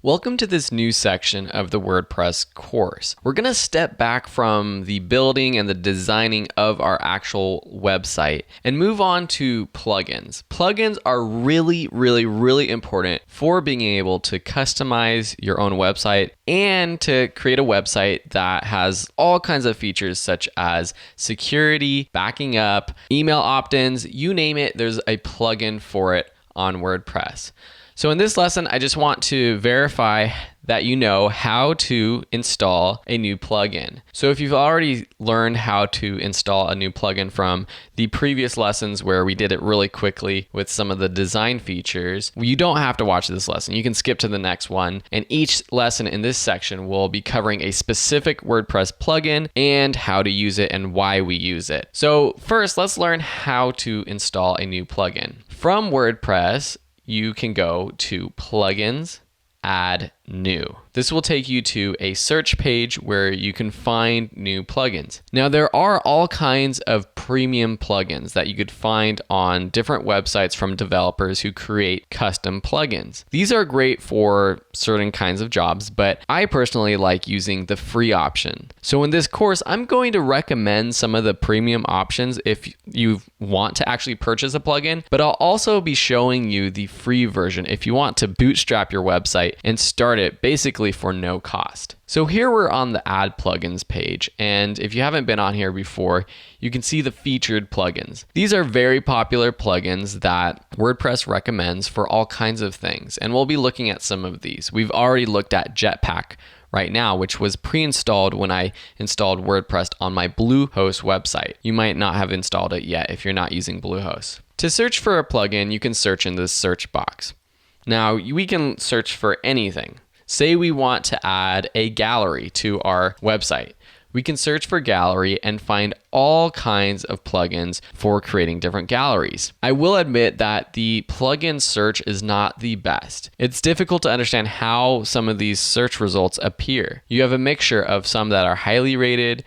Welcome to this new section of the WordPress course. We're going to step back from the building and the designing of our actual website and move on to plugins. Plugins are really important for being able to customize your own website and to create a website that has all kinds of features such as security, backing up, email opt-ins, you name it, there's a plugin for it on WordPress. So in this lesson, I just want to verify that you know how to install a new plugin. So if you've already learned how to install a new plugin from the previous lessons where we did it really quickly with some of the design features, you don't have to watch this lesson. You can skip to the next one. And each lesson in this section will be covering a specific WordPress plugin and how to use it and why we use it. So first, let's learn how to install a new plugin. From WordPress, you can go to Plugins, Add New. This will take you to a search page where you can find new plugins. Now, there are all kinds of premium plugins that you could find on different websites from developers who create custom plugins. These are great for certain kinds of jobs, but I personally like using the free option. So in this course, I'm going to recommend some of the premium options if you want to actually purchase a plugin, but I'll also be showing you the free version if you want to bootstrap your website and start it basically for no cost. So here we're on the Add Plugins page, and if you haven't been on here before, you can see the featured plugins. These are very popular plugins that WordPress recommends for all kinds of things, and we'll be looking at some of these. We've already looked at Jetpack right now, which was pre-installed when I installed WordPress on my Bluehost website. You might not have installed it yet if you're not using Bluehost. To search for a plugin, you can search in this search box. Now, we can search for anything. Say we want to add a gallery to our website. We can search for gallery and find all kinds of plugins for creating different galleries. I will admit that the plugin search is not the best. It's difficult to understand how some of these search results appear. You have a mixture of some that are highly rated,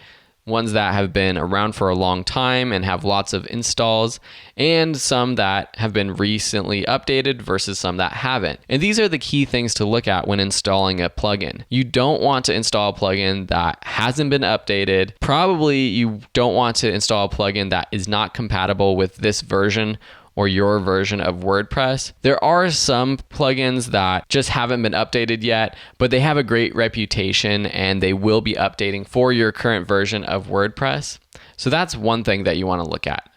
ones that have been around for a long time and have lots of installs, and some that have been recently updated versus some that haven't. And these are the key things to look at when installing a plugin. You don't want to install a plugin that hasn't been updated. Probably you don't want to install a plugin that is not compatible with this version or your version of WordPress. There are some plugins that just haven't been updated yet, but they have a great reputation and they will be updating for your current version of WordPress. So that's one thing that you want to look at.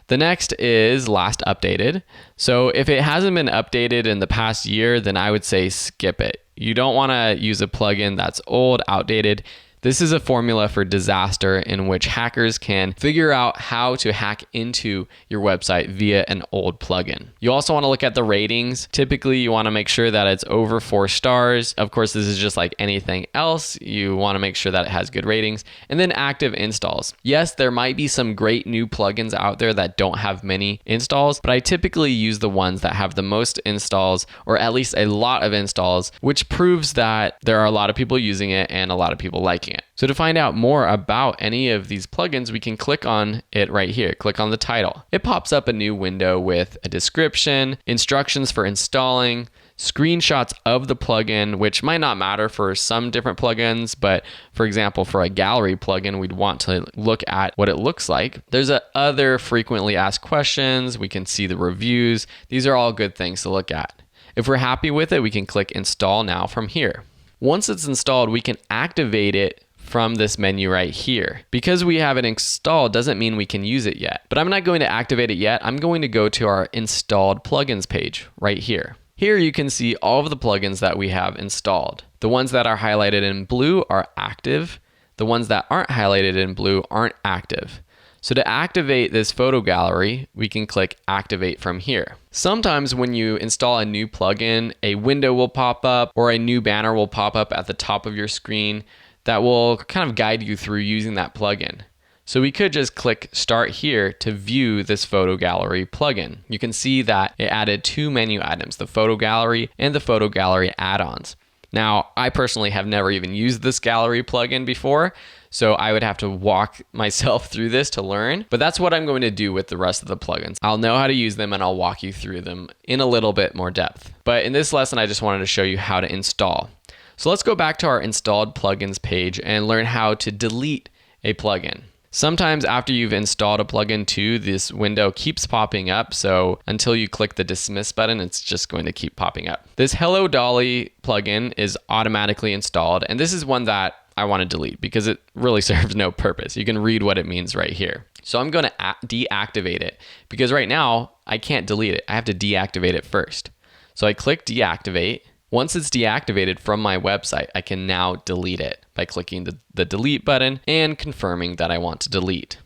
The next is last updated. So if it hasn't been updated in the past year, then I would say skip it. You don't want to use a plugin that's old, outdated. This is a formula for disaster in which hackers can figure out how to hack into your website via an old plugin. You also want to look at the ratings. Typically, you want to make sure that it's over 4 stars. Of course, this is just like anything else. You want to make sure that it has good ratings. And then active installs. Yes, there might be some great new plugins out there that don't have many installs, but I typically use the ones that have the most installs, or at least a lot of installs, which proves that there are a lot of people using it and a lot of people liking it. So to find out more about any of these plugins, we can click on it right here. Click on the title. It pops up a new window with a description, instructions for installing, screenshots of the plugin, which might not matter for some different plugins, but for example, for a gallery plugin, we'd want to look at what it looks like. There's other frequently asked questions. We can see the reviews. These are all good things to look at. If we're happy with it, we can click Install Now from here. Once it's installed, we can activate it from this menu right here. Because we have it installed doesn't mean we can use it yet. But I'm not going to activate it yet. I'm going to go to our installed plugins page right here. Here you can see all of the plugins that we have installed. The ones that are highlighted in blue are active. The ones that aren't highlighted in blue aren't active. So to activate this photo gallery, we can click Activate from here. Sometimes when you install a new plugin, a window will pop up or a new banner will pop up at the top of your screen that will kind of guide you through using that plugin. So we could just click Start here to view this photo gallery plugin. You can see that it added 2 menu items, the photo gallery and the photo gallery add-ons. Now, I personally have never even used this gallery plugin before, so I would have to walk myself through this to learn, but that's what I'm going to do with the rest of the plugins. I'll know how to use them and I'll walk you through them in a little bit more depth. But in this lesson, I just wanted to show you how to install. So let's go back to our installed plugins page and learn how to delete a plugin. Sometimes after you've installed a plugin too, this window keeps popping up. So until you click the dismiss button, it's just going to keep popping up. This Hello Dolly plugin is automatically installed. And this is one that I want to delete because it really serves no purpose. You can read what it means right here. So I'm going to deactivate it because right now I can't delete it. I have to deactivate it first. So I click deactivate. Once it's deactivated from my website, I can now delete it by clicking the delete button and confirming that I want to delete.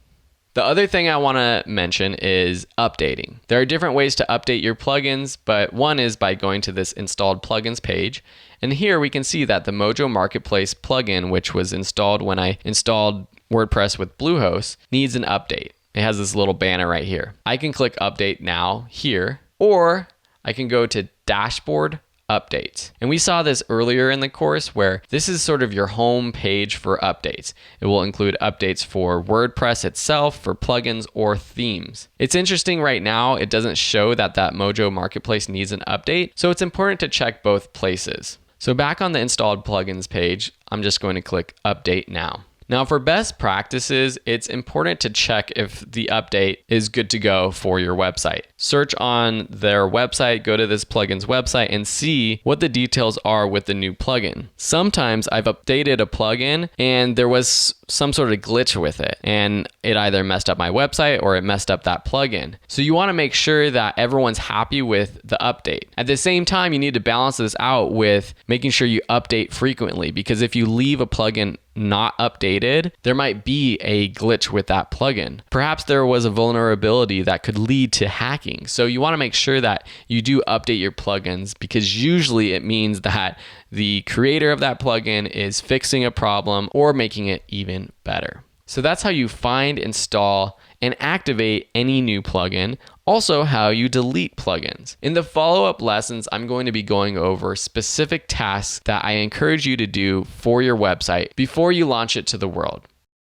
The other thing I want to mention is updating. There are different ways to update your plugins, but one is by going to this installed plugins page. And here we can see that the Mojo Marketplace plugin, which was installed when I installed WordPress with Bluehost, needs an update. It has this little banner right here. I can click update now here, or I can go to dashboard updates. And we saw this earlier in the course where this is sort of your home page for updates. It will include updates for WordPress itself, for plugins, or themes. It's interesting right now, it doesn't show that Mojo Marketplace needs an update, so it's important to check both places. So back on the installed plugins page, I'm just going to click update now. Now for best practices, it's important to check if the update is good to go for your website. Search on their website, go to this plugin's website and see what the details are with the new plugin. Sometimes I've updated a plugin and there was some sort of glitch with it and it either messed up my website or it messed up that plugin. So you want to make sure that everyone's happy with the update. At the same time, you need to balance this out with making sure you update frequently, because if you leave a plugin not updated, there might be a glitch with that plugin. Perhaps there was a vulnerability that could lead to hacking. So you want to make sure that you do update your plugins, because usually it means that the creator of that plugin is fixing a problem or making it even better. So that's how you find, install, and activate any new plugin. Also, how you delete plugins. In the follow-up lessons, I'm going to be going over specific tasks that I encourage you to do for your website before you launch it to the world.